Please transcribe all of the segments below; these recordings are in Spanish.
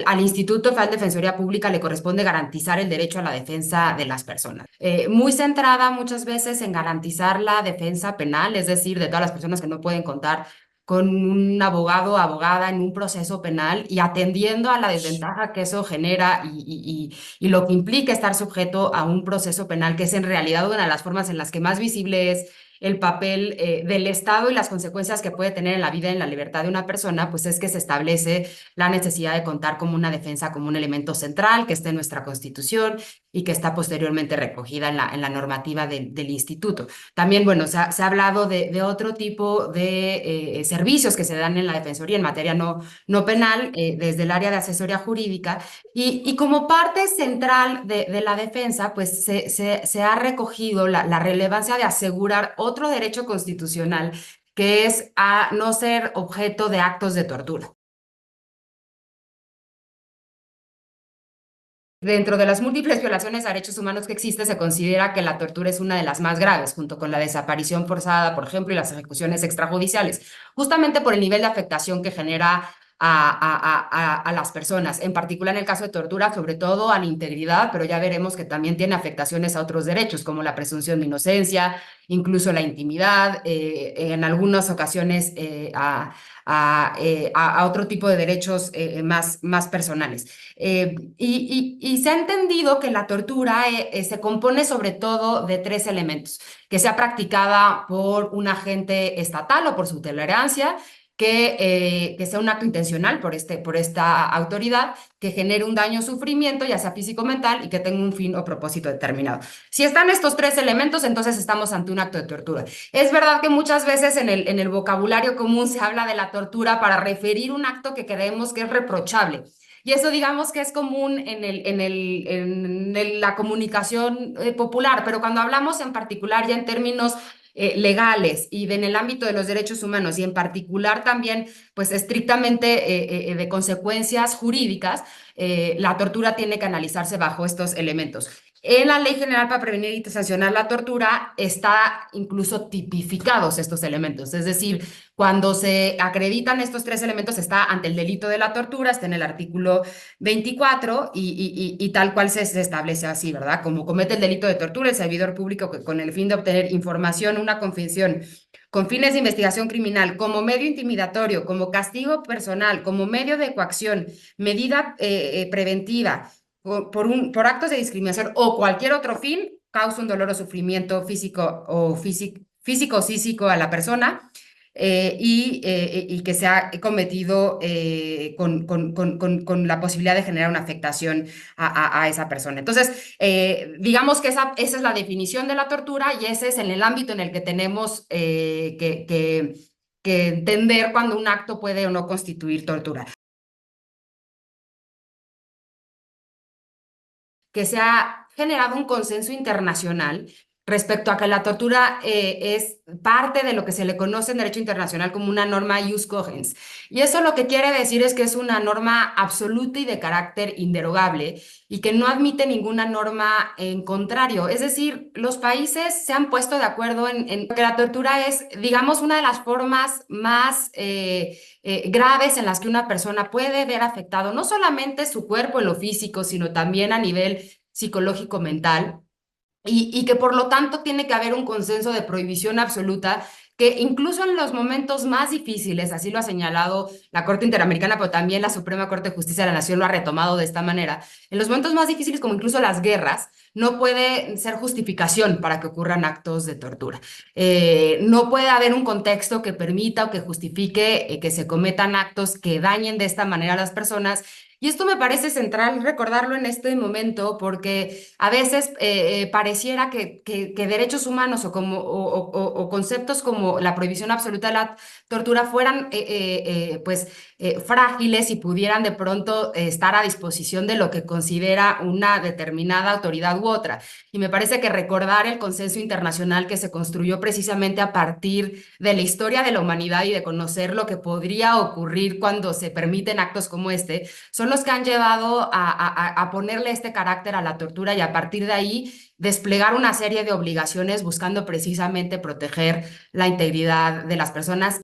Al Instituto Federal de Defensoría Pública le corresponde garantizar el derecho a la defensa de las personas. Muy centrada muchas veces en garantizar la defensa penal, es decir, de todas las personas que no pueden contar con un abogado o abogada en un proceso penal y atendiendo a la desventaja que eso genera y lo que implica estar sujeto a un proceso penal, que es en realidad una de las formas en las que más visible es el papel del Estado y las consecuencias que puede tener en la vida y en la libertad de una persona, pues es que se establece la necesidad de contar como una defensa como un elemento central que está en nuestra Constitución y que está posteriormente recogida en la normativa del instituto. También, bueno, se ha hablado de otro tipo de servicios que se dan en la Defensoría en materia no penal, desde el área de asesoría jurídica, y como parte central de la defensa, pues se ha recogido la relevancia de asegurar otro derecho constitucional, que es a no ser objeto de actos de tortura. Dentro de las múltiples violaciones a derechos humanos que existe, se considera que la tortura es una de las más graves, junto con la desaparición forzada, por ejemplo, y las ejecuciones extrajudiciales, justamente por el nivel de afectación que genera a las personas, en particular en el caso de tortura, sobre todo a la integridad, pero ya veremos que también tiene afectaciones a otros derechos, como la presunción de inocencia, incluso la intimidad, en algunas ocasiones a otro tipo de derechos más personales. Y se ha entendido que la tortura se compone sobre todo de tres elementos: que sea practicada por un agente estatal o por su tolerancia, que sea un acto intencional por esta autoridad, que genere un daño o sufrimiento, ya sea físico o mental, y que tenga un fin o propósito determinado. Si están estos tres elementos, entonces estamos ante un acto de tortura. Es verdad que muchas veces en el vocabulario común se habla de la tortura para referir un acto que creemos que es reprochable. Y eso digamos que es común en la comunicación popular, pero cuando hablamos en particular ya en términos legales y en el ámbito de los derechos humanos y en particular también pues estrictamente de consecuencias jurídicas, la tortura tiene que analizarse bajo estos elementos. En la Ley General para Prevenir y Sancionar la Tortura está incluso tipificados estos elementos, es decir, cuando se acreditan estos tres elementos está ante el delito de la tortura, está en el artículo 24 y tal cual se establece así, ¿verdad? Como comete el delito de tortura el servidor público que con el fin de obtener información, una confesión, con fines de investigación criminal, como medio intimidatorio, como castigo personal, como medio de coacción, medida preventiva, por actos de discriminación o cualquier otro fin, causa un dolor o sufrimiento físico o psíquico a la persona, y que se ha cometido con la posibilidad de generar una afectación a esa persona. Entonces, digamos que esa es la definición de la tortura y ese es en el ámbito en el que tenemos que entender cuando un acto puede o no constituir tortura. Que se ha generado un consenso internacional respecto a que la tortura es parte de lo que se le conoce en derecho internacional como una norma jus cogens. Y eso lo que quiere decir es que es una norma absoluta y de carácter inderogable y que no admite ninguna norma en contrario. Es decir, los países se han puesto de acuerdo en que la tortura es, digamos, una de las formas más graves en las que una persona puede ver afectado no solamente su cuerpo en lo físico, sino también a nivel psicológico mental, y que por lo tanto tiene que haber un consenso de prohibición absoluta, que incluso en los momentos más difíciles, así lo ha señalado la Corte Interamericana, pero también la Suprema Corte de Justicia de la Nación lo ha retomado de esta manera, en los momentos más difíciles, como incluso las guerras, no puede ser justificación para que ocurran actos de tortura. No puede haber un contexto que permita o que justifique que se cometan actos que dañen de esta manera a las personas. Y esto me parece central recordarlo en este momento porque a veces pareciera que derechos humanos o conceptos como la prohibición absoluta de la tortura fueran pues frágiles y pudieran de pronto estar a disposición de lo que considera una determinada autoridad u otra. Y me parece que recordar el consenso internacional que se construyó precisamente a partir de la historia de la humanidad y de conocer lo que podría ocurrir cuando se permiten actos como este, son los que han llevado a ponerle este carácter a la tortura y a partir de ahí desplegar una serie de obligaciones buscando precisamente proteger la integridad de las personas.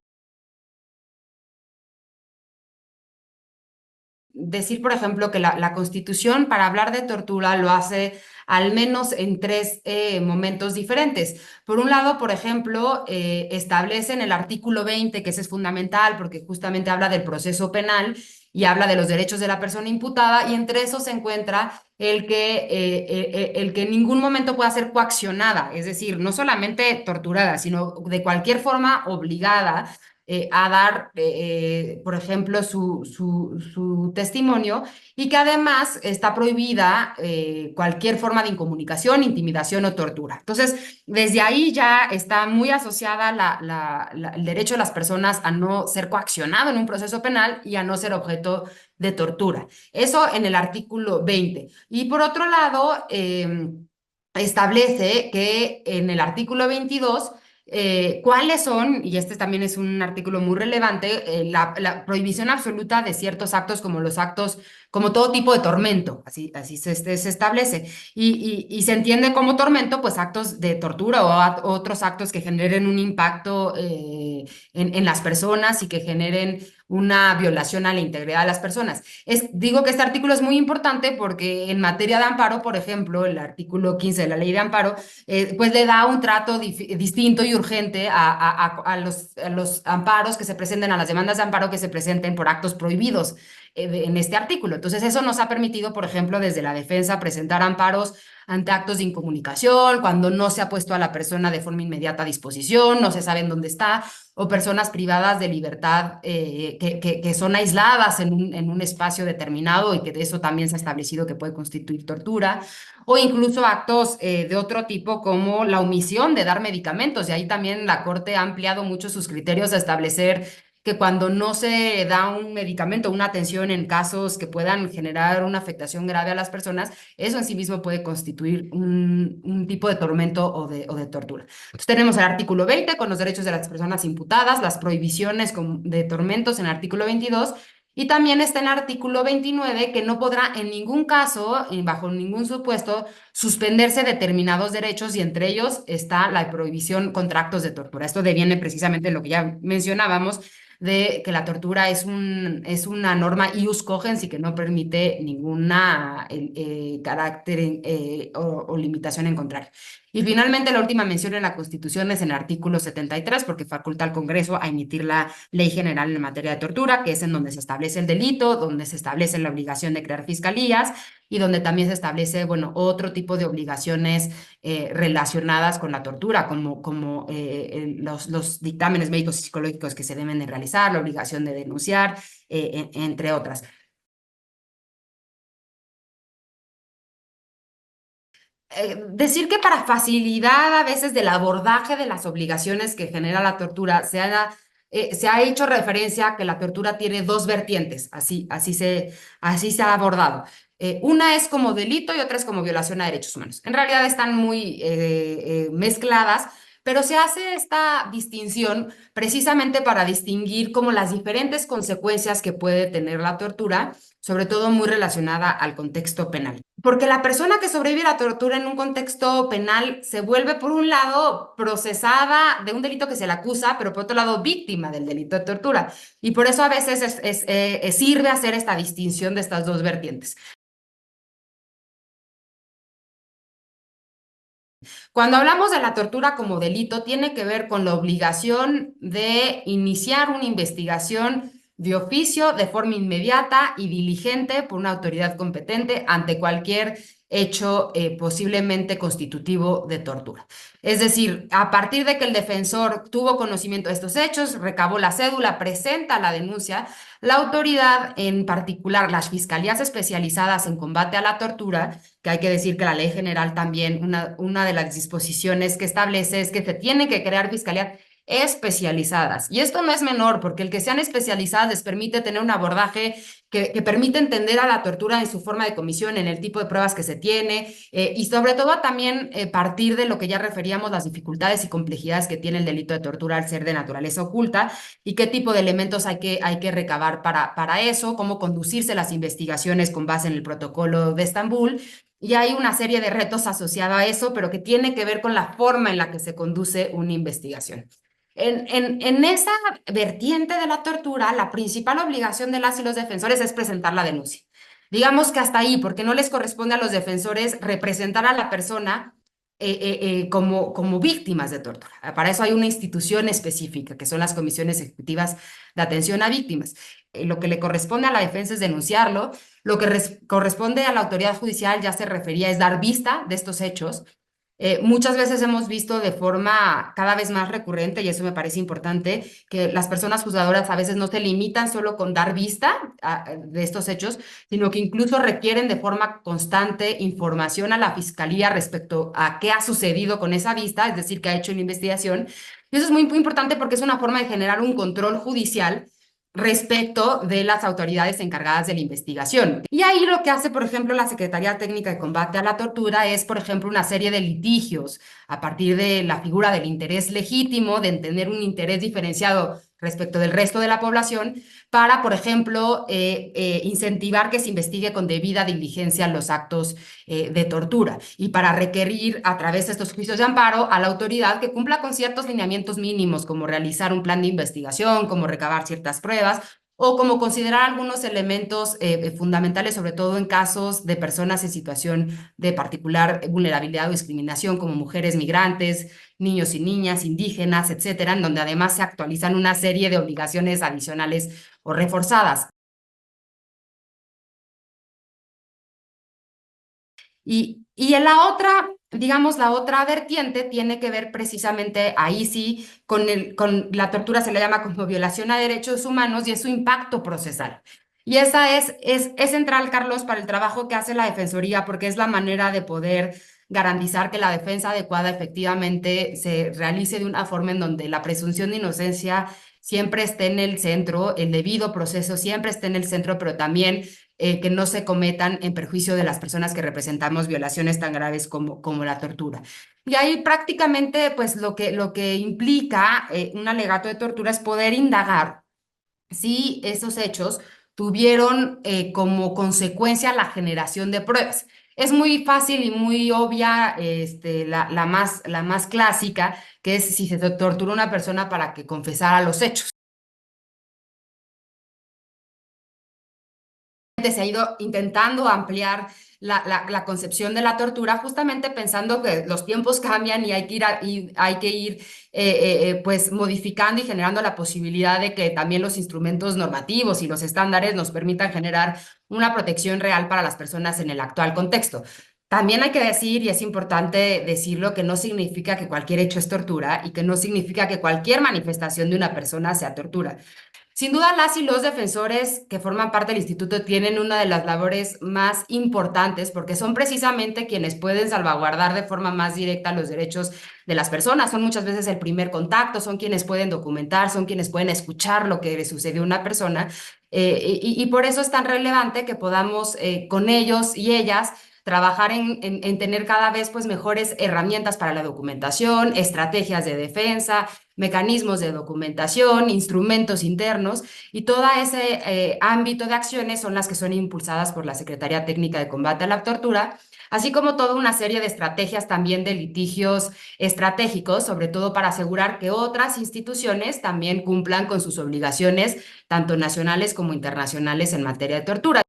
decir, por ejemplo, que la Constitución para hablar de tortura lo hace al menos en tres momentos diferentes. Por un lado, por ejemplo, establece en el artículo 20, que ese es fundamental porque justamente habla del proceso penal y habla de los derechos de la persona imputada, y entre esos se encuentra el que en ningún momento pueda ser coaccionada, es decir, no solamente torturada, sino de cualquier forma obligada a dar, por ejemplo, su testimonio, y que además está prohibida cualquier forma de incomunicación, intimidación o tortura. Entonces, desde ahí ya está muy asociada el derecho de las personas a no ser coaccionado en un proceso penal y a no ser objeto de tortura. Eso en el artículo 20. Y por otro lado, establece que en el artículo 22 cuáles son, y este también es un artículo muy relevante, la prohibición absoluta de ciertos actos como los actos, como todo tipo de tormento, así se establece. Y se entiende como tormento, pues actos de tortura o otros actos que generen un impacto en las personas y que generen una violación a la integridad de las personas. Digo que este artículo es muy importante porque en materia de amparo, por ejemplo, el artículo 15 de la ley de amparo, pues le da un trato distinto y urgente a los amparos que se presenten, a las demandas de amparo que se presenten por actos prohibidos en este artículo. Entonces, eso nos ha permitido, por ejemplo, desde la defensa presentar amparos ante actos de incomunicación, cuando no se ha puesto a la persona de forma inmediata a disposición, no se sabe en dónde está, o personas privadas de libertad que son aisladas en un espacio determinado y que de eso también se ha establecido que puede constituir tortura, o incluso actos de otro tipo como la omisión de dar medicamentos. Y ahí también la Corte ha ampliado mucho sus criterios a establecer que cuando no se da un medicamento, una atención en casos que puedan generar una afectación grave a las personas, eso en sí mismo puede constituir un tipo de tormento o de tortura. Entonces tenemos el artículo 20 con los derechos de las personas imputadas, las prohibiciones de tormentos en el artículo 22, y también está en el artículo 29 que no podrá en ningún caso, bajo ningún supuesto, suspenderse determinados derechos, y entre ellos está la prohibición contra actos de tortura. Esto deviene precisamente de lo que ya mencionábamos, de que la tortura es una norma ius cogens y que no permite ninguna carácter o limitación en contrario. Y finalmente, la última mención en la Constitución es en el artículo 73, porque faculta al Congreso a emitir la Ley General en materia de tortura, que es en donde se establece el delito, donde se establece la obligación de crear fiscalías y donde también se establece, bueno, otro tipo de obligaciones relacionadas con la tortura, como los dictámenes médicos y psicológicos que se deben de realizar, la obligación de denunciar, entre otras. Decir que para facilidad a veces del abordaje de las obligaciones que genera la tortura, se ha hecho referencia a que la tortura tiene dos vertientes, así se ha abordado. Una es como delito y otra es como violación a derechos humanos. En realidad están muy mezcladas, pero se hace esta distinción precisamente para distinguir como las diferentes consecuencias que puede tener la tortura, sobre todo muy relacionada al contexto penal. Porque la persona que sobrevive a la tortura en un contexto penal se vuelve, por un lado, procesada de un delito que se le acusa, pero por otro lado, víctima del delito de tortura. Y por eso a veces sirve hacer esta distinción de estas dos vertientes. Cuando hablamos de la tortura como delito, tiene que ver con la obligación de iniciar una investigación de oficio, de forma inmediata y diligente por una autoridad competente ante cualquier hecho posiblemente constitutivo de tortura. Es decir, a partir de que el defensor tuvo conocimiento de estos hechos, recabó la cédula, presenta la denuncia, la autoridad, en particular las fiscalías especializadas en combate a la tortura, que hay que decir que la ley general también, una de las disposiciones que establece es que se tienen que crear fiscalías especializadas. Y esto no es menor, porque el que sean especializadas les permite tener un abordaje que permite entender a la tortura en su forma de comisión, en el tipo de pruebas que se tiene, y sobre todo también partir de lo que ya referíamos, las dificultades y complejidades que tiene el delito de tortura al ser de naturaleza oculta, y qué tipo de elementos hay que recabar para eso, cómo conducirse las investigaciones con base en el protocolo de Estambul. Y hay una serie de retos asociados a eso, pero que tiene que ver con la forma en la que se conduce una investigación. En esa vertiente de la tortura, la principal obligación de las y los defensores es presentar la denuncia. Digamos que hasta ahí, porque no les corresponde a los defensores representar a la persona como víctimas de tortura. Para eso hay una institución específica, que son las comisiones ejecutivas de atención a víctimas. Lo que le corresponde a la defensa es denunciarlo. Lo que corresponde a la autoridad judicial, ya se refería, es dar vista de estos hechos. Muchas veces hemos visto de forma cada vez más recurrente, y eso me parece importante, que las personas juzgadoras a veces no se limitan solo con dar vista de estos hechos, sino que incluso requieren de forma constante información a la fiscalía respecto a qué ha sucedido con esa vista, es decir, que ha hecho una investigación. Y eso es muy importante porque es una forma de generar un control judicial respecto de las autoridades encargadas de la investigación. Y ahí lo que hace, por ejemplo, la Secretaría Técnica de Combate a la Tortura es, por ejemplo, una serie de litigios a partir de la figura del interés legítimo, de tener un interés diferenciado respecto del resto de la población, para, por ejemplo, incentivar que se investigue con debida diligencia los actos de tortura y para requerir a través de estos juicios de amparo a la autoridad que cumpla con ciertos lineamientos mínimos, como realizar un plan de investigación, como recabar ciertas pruebas o como considerar algunos elementos fundamentales, sobre todo en casos de personas en situación de particular vulnerabilidad o discriminación, como mujeres migrantes, niños y niñas, indígenas, etcétera, en donde además se actualizan una serie de obligaciones adicionales o reforzadas. Y en la otra, digamos, la otra vertiente tiene que ver precisamente ahí sí con la tortura se le llama como violación a derechos humanos y es su impacto procesal. Y esa es central, Carlos, para el trabajo que hace la Defensoría, porque es la manera de poder garantizar que la defensa adecuada efectivamente se realice de una forma en donde la presunción de inocencia siempre esté en el centro, el debido proceso siempre esté en el centro, pero también que no se cometan en perjuicio de las personas que representamos violaciones tan graves como la tortura. Y ahí prácticamente, pues lo que implica un alegato de tortura es poder indagar si esos hechos tuvieron como consecuencia la generación de pruebas. Es muy fácil y muy obvia la más clásica, que es si se tortura a una persona para que confesara los hechos. Se ha ido intentando ampliar la concepción de la tortura, justamente pensando que los tiempos cambian y hay que hay que ir pues modificando y generando la posibilidad de que también los instrumentos normativos y los estándares nos permitan generar una protección real para las personas en el actual contexto. También hay que decir, y es importante decirlo, que no significa que cualquier hecho es tortura y que no significa que cualquier manifestación de una persona sea tortura. Sin duda, las y los defensores que forman parte del instituto tienen una de las labores más importantes porque son precisamente quienes pueden salvaguardar de forma más directa los derechos de las personas. Son muchas veces el primer contacto, son quienes pueden documentar, son quienes pueden escuchar lo que le sucedió a una persona. Y por eso es tan relevante que podamos con ellos y ellas trabajar en tener cada vez pues mejores herramientas para la documentación, estrategias de defensa, mecanismos de documentación, instrumentos internos y todo ese ámbito de acciones son las que son impulsadas por la Secretaría Técnica de Combate a la Tortura, así como toda una serie de estrategias también de litigios estratégicos, sobre todo para asegurar que otras instituciones también cumplan con sus obligaciones, tanto nacionales como internacionales en materia de tortura.